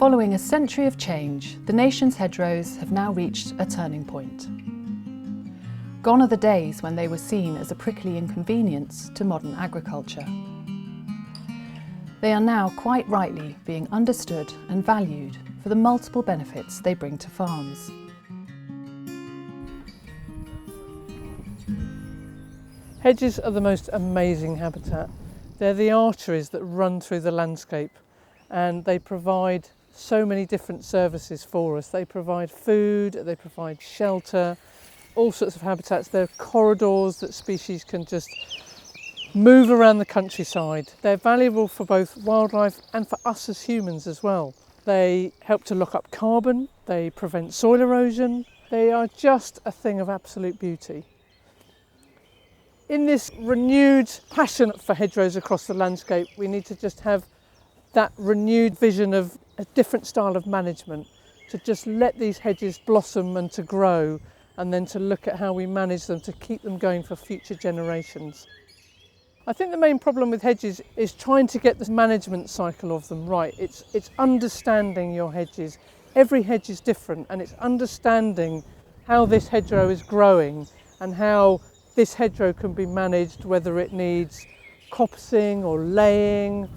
Following a century of change, the nation's hedgerows have now reached a turning point. Gone are the days when they were seen as a prickly inconvenience to modern agriculture. They are now quite rightly being understood and valued for the multiple benefits they bring to farms. Hedges are the most amazing habitat. They're the arteries that run through the landscape, and they provide so many different services for us. They provide food, they provide shelter, all sorts of habitats. They're corridors that species can just move around the countryside. They're valuable for both wildlife and for us as humans as well. They help to lock up carbon, they prevent soil erosion. They are just a thing of absolute beauty. In this renewed passion for hedgerows across the landscape, we need to just have that renewed vision of a different style of management, to just let these hedges blossom and to grow, and then to look at how we manage them to keep them going for future generations. I think the main problem with hedges is trying to get the management cycle of them right. It's understanding your hedges. Every hedge is different, and it's understanding how this hedgerow is growing and how this hedgerow can be managed, whether it needs coppicing or laying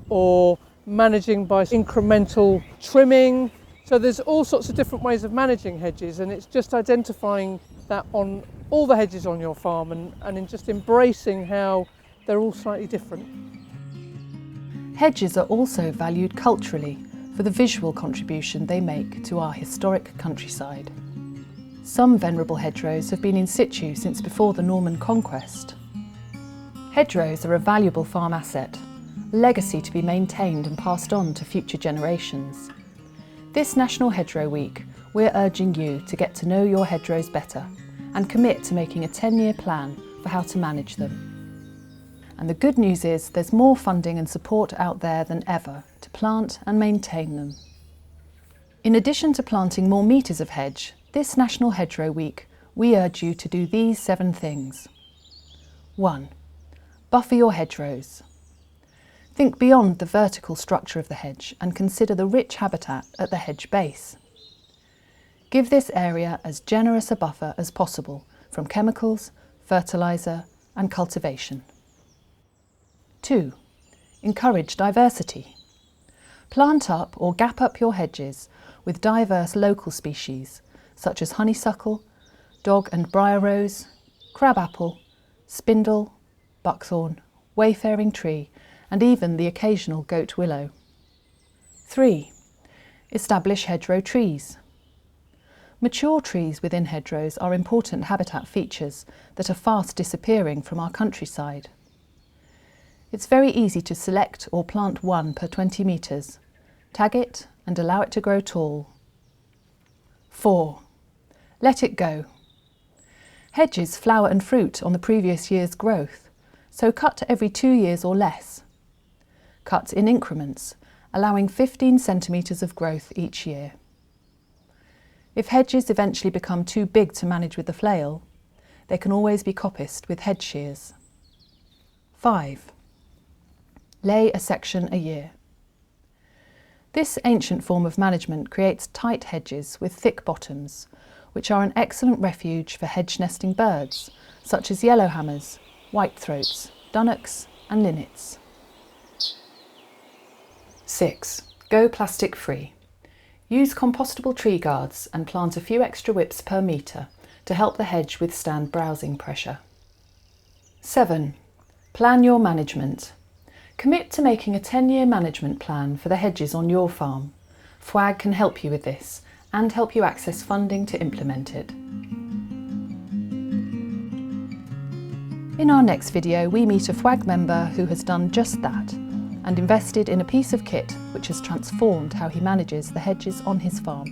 or managing by incremental trimming. So there's all sorts of different ways of managing hedges, and it's just identifying that on all the hedges on your farm and in just embracing how they're all slightly different. Hedges are also valued culturally for the visual contribution they make to our historic countryside. Some venerable hedgerows have been in situ since before the Norman conquest. Hedgerows are a valuable farm asset, a legacy to be maintained and passed on to future generations. This National Hedgerow Week, we're urging you to get to know your hedgerows better and commit to making a 10-year plan for how to manage them. And the good news is there's more funding and support out there than ever to plant and maintain them. In addition to planting more metres of hedge, this National Hedgerow Week, we urge you to do these 7 things. 1. Buffer your hedgerows. Think beyond the vertical structure of the hedge and consider the rich habitat at the hedge base. Give this area as generous a buffer as possible from chemicals, fertiliser and cultivation. 2. Encourage diversity. Plant up or gap up your hedges with diverse local species such as honeysuckle, dog and briar rose, crabapple, spindle, buckthorn, wayfaring tree, and even the occasional goat willow. 3. Establish hedgerow trees. Mature trees within hedgerows are important habitat features that are fast disappearing from our countryside. It's very easy to select or plant one per 20 metres, tag it and allow it to grow tall. 4. Let it go. Hedges flower and fruit on the previous year's growth, so cut every 2 years or less. Cut in increments, allowing 15 centimetres of growth each year. If hedges eventually become too big to manage with the flail, they can always be coppiced with hedge shears. 5. Lay a section a year. This ancient form of management creates tight hedges with thick bottoms, which are an excellent refuge for hedge nesting birds, such as yellowhammers, whitethroats, dunnocks and linnets. 6. Go plastic free. Use compostable tree guards and plant a few extra whips per metre to help the hedge withstand browsing pressure. 7. Plan your management. Commit to making a 10-year management plan for the hedges on your farm. FWAG can help you with this and help you access funding to implement it. In our next video, we meet a FWAG member who has done just that and invested in a piece of kit which has transformed how he manages the hedges on his farm.